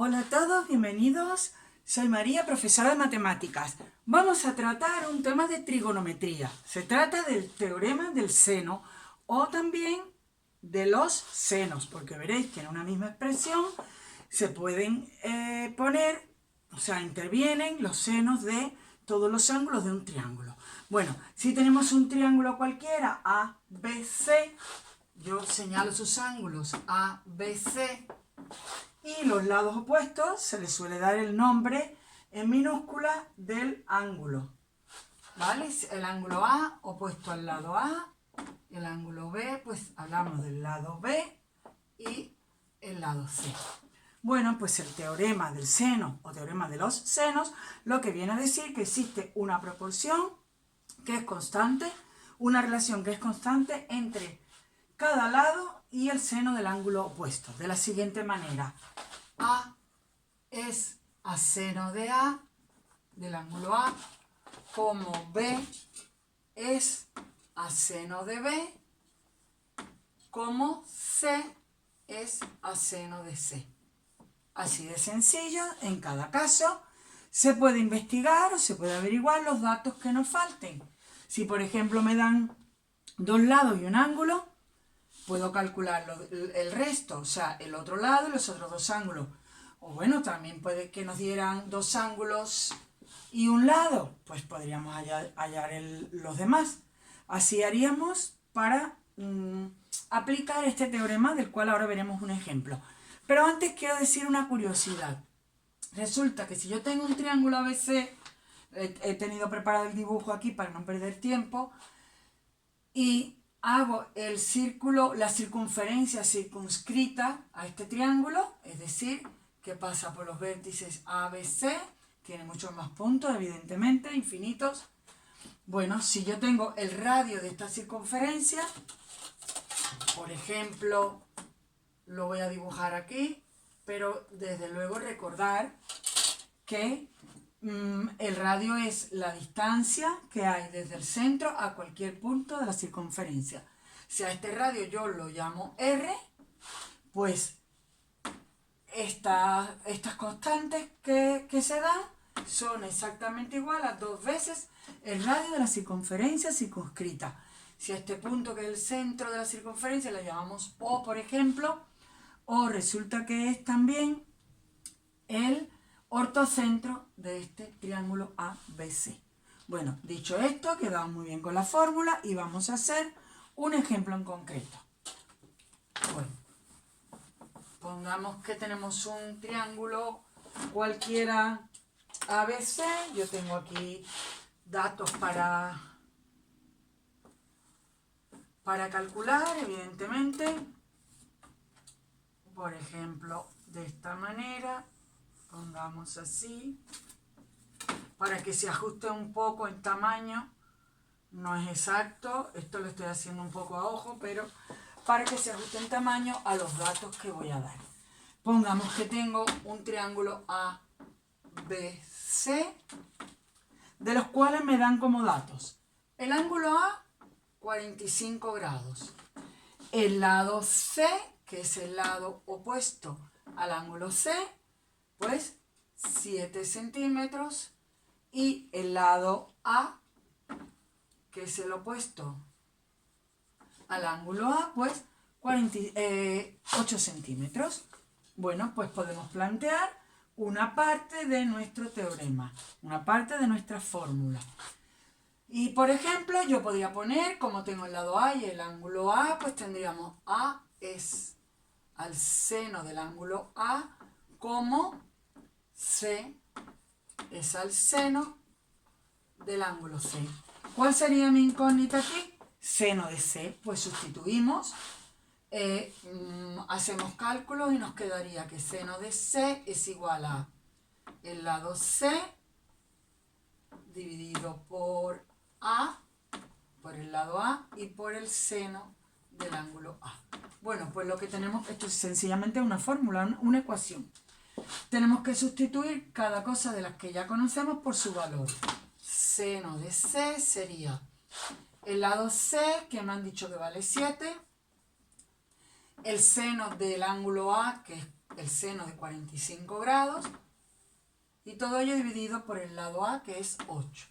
Hola a todos, bienvenidos. Soy María, profesora de matemáticas. Vamos a tratar un tema de trigonometría. Se trata del teorema del seno o también de los senos, porque veréis que en una misma expresión se pueden poner, o sea, intervienen los senos de todos los ángulos de un triángulo. Bueno, si tenemos un triángulo cualquiera, ABC, yo señalo sus ángulos ABC, y los lados opuestos se les suele dar el nombre en minúscula del ángulo, ¿vale? El ángulo A opuesto al lado A, el ángulo B, pues hablamos del lado B y el lado C. Bueno, pues el teorema del seno o teorema de los senos lo que viene a decir que existe una proporción que es constante, una relación que es constante entre cada lado y el seno del ángulo opuesto, de la siguiente manera: A es a seno de A, del ángulo A, como B es a seno de B, como C es a seno de C. Así de sencillo, en cada caso se puede investigar o se puede averiguar los datos que nos falten. Si por ejemplo me dan dos lados y un ángulo, puedo calcular el resto, o sea, el otro lado y los otros dos ángulos. O bueno, también puede que nos dieran dos ángulos y un lado, pues podríamos hallar los demás. Así haríamos para aplicar este teorema, del cual ahora veremos un ejemplo. Pero antes quiero decir una curiosidad. Resulta que si yo tengo un triángulo ABC, he tenido preparado el dibujo aquí para no perder tiempo, y hago el círculo, la circunferencia circunscrita a este triángulo, es decir, que pasa por los vértices ABC, tiene muchos más puntos, evidentemente, infinitos. Bueno, si yo tengo el radio de esta circunferencia, por ejemplo, lo voy a dibujar aquí, pero desde luego recordar que el radio es la distancia que hay desde el centro a cualquier punto de la circunferencia. Si a este radio yo lo llamo R, pues estas constantes que se dan son exactamente igual a 2 veces el radio de la circunferencia circunscrita. Si a este punto, que es el centro de la circunferencia, le llamamos O, por ejemplo, O resulta que es también el ortocentro de este triángulo ABC. Bueno, dicho esto, quedamos muy bien con la fórmula y vamos a hacer un ejemplo en concreto. Bueno, pongamos que tenemos un triángulo cualquiera ABC. Yo tengo aquí datos para calcular, evidentemente. Por ejemplo, de esta manera, pongamos así, para que se ajuste un poco en tamaño. No es exacto, esto lo estoy haciendo un poco a ojo, pero para que se ajuste en tamaño a los datos que voy a dar. Pongamos que tengo un triángulo ABC, de los cuales me dan como datos el ángulo A, 45 grados. El lado C, que es el lado opuesto al ángulo C, pues 7 centímetros. Y el lado A, que es el opuesto al ángulo A, pues 8 centímetros. Bueno, pues podemos plantear una parte de nuestro teorema, una parte de nuestra fórmula. Y por ejemplo, yo podría poner, como tengo el lado A y el ángulo A, pues tendríamos A es al seno del ángulo A, como C es al seno del ángulo C. ¿Cuál sería mi incógnita aquí? Seno de C. Pues sustituimos, hacemos cálculos y nos quedaría que seno de C es igual a el lado C dividido por A, por el lado A y por el seno del ángulo A. Bueno, pues lo que tenemos, esto es sencillamente una fórmula, una ecuación. Tenemos que sustituir cada cosa de las que ya conocemos por su valor. Seno de C sería el lado C, que me han dicho que vale 7, el seno del ángulo A, que es el seno de 45 grados y todo ello dividido por el lado A, que es 8.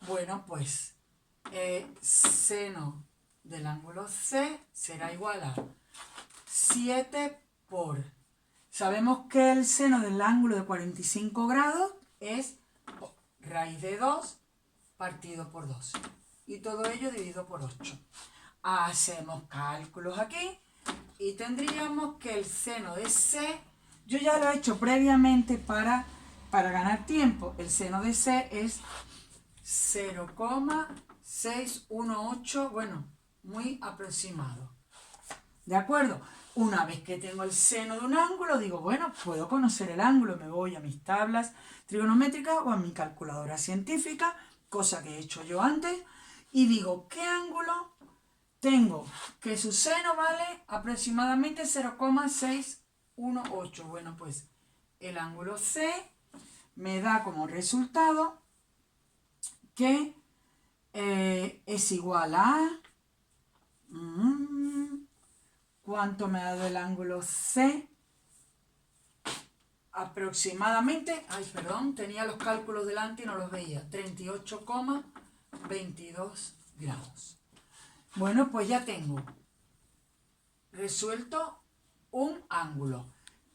Bueno, pues seno del ángulo C será igual a 7 por... Sabemos que el seno del ángulo de 45 grados es raíz de 2 partido por 2. Y todo ello dividido por 8. Hacemos cálculos aquí y tendríamos que el seno de C, yo ya lo he hecho previamente para ganar tiempo. El seno de C es 0,618, bueno, muy aproximado. ¿De acuerdo? Una vez que tengo el seno de un ángulo, digo, bueno, puedo conocer el ángulo, me voy a mis tablas trigonométricas o a mi calculadora científica, cosa que he hecho yo antes, y digo, ¿qué ángulo tengo? Que su seno vale aproximadamente 0,618. Bueno, pues el ángulo C me da como resultado que es igual a... ¿Cuánto me ha dado el ángulo C? Aproximadamente, ay, perdón, tenía los cálculos delante y no los veía, 38,22 grados. Bueno, pues ya tengo resuelto un ángulo.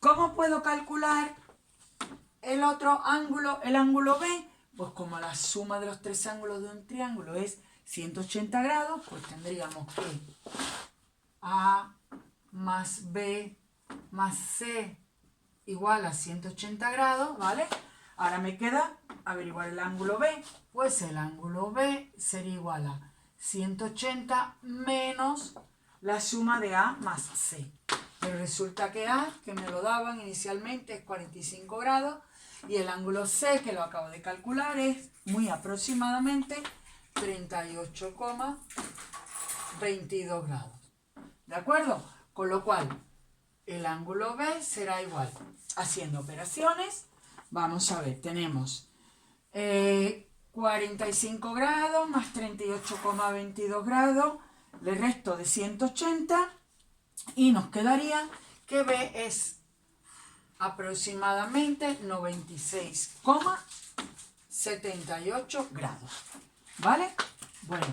¿Cómo puedo calcular el otro ángulo, el ángulo B? Pues como la suma de los tres ángulos de un triángulo es 180 grados, pues tendríamos que A más B más C igual a 180 grados, ¿vale? Ahora me queda averiguar el ángulo B. Pues el ángulo B sería igual a 180 menos la suma de A más C. Pero resulta que A, que me lo daban inicialmente, es 45 grados y el ángulo C, que lo acabo de calcular, es muy aproximadamente 38,22 grados. ¿De acuerdo? Con lo cual, el ángulo B será igual. Haciendo operaciones, vamos a ver, tenemos 45 grados más 38,22 grados, le resto de 180 y nos quedaría que B es aproximadamente 96,78 grados. ¿Vale? Bueno,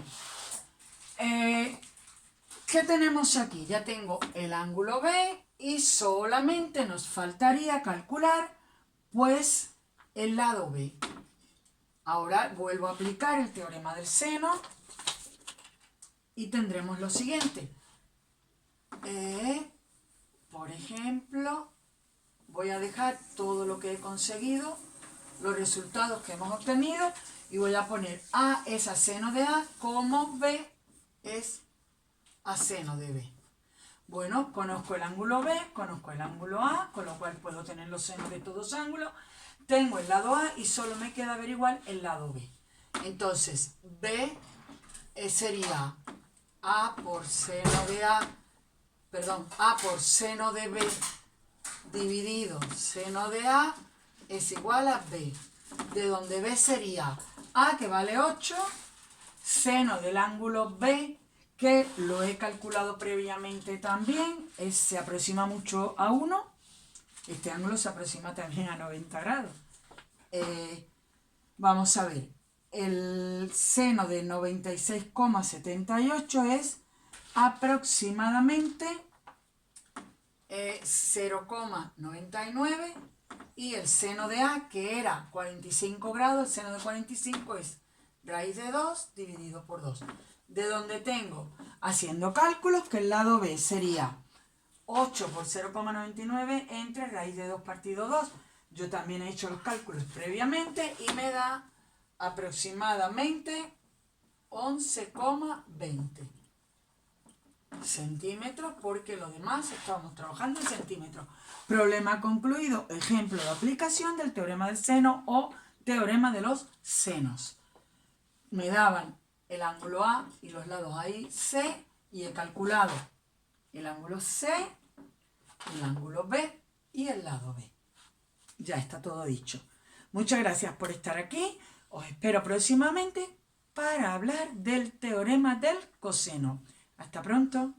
¿qué tenemos aquí? Ya tengo el ángulo B y solamente nos faltaría calcular pues el lado B. Ahora vuelvo a aplicar el teorema del seno y tendremos lo siguiente. Por ejemplo, voy a dejar todo lo que he conseguido, los resultados que hemos obtenido y voy a poner A es a seno de A como B es a seno de B. Bueno, conozco el ángulo B, conozco el ángulo A, con lo cual puedo tener los senos de todos ángulos. Tengo el lado A y solo me queda averiguar el lado B. Entonces, B sería A por seno de A, perdón, A por seno de B dividido seno de A es igual a B, de donde B sería A, que vale 8, seno del ángulo B, que lo he calculado previamente también, se aproxima mucho a 1, este ángulo se aproxima también a 90 grados. Vamos a ver, el seno de 96,78 es aproximadamente 0,99 y el seno de A, que era 45 grados, el seno de 45 es raíz de 2 dividido por 2. De donde tengo, haciendo cálculos, que el lado B sería 8 por 0,99 entre raíz de 2 partido 2. Yo también he hecho los cálculos previamente y me da aproximadamente 11,20 centímetros, porque lo demás estábamos trabajando en centímetros. Problema concluido, ejemplo de aplicación del teorema del seno o teorema de los senos. Me daban el ángulo A y los lados A y C y he calculado el ángulo C, el ángulo B y el lado B. Ya está todo dicho. Muchas gracias por estar aquí. Os espero próximamente para hablar del teorema del coseno. Hasta pronto.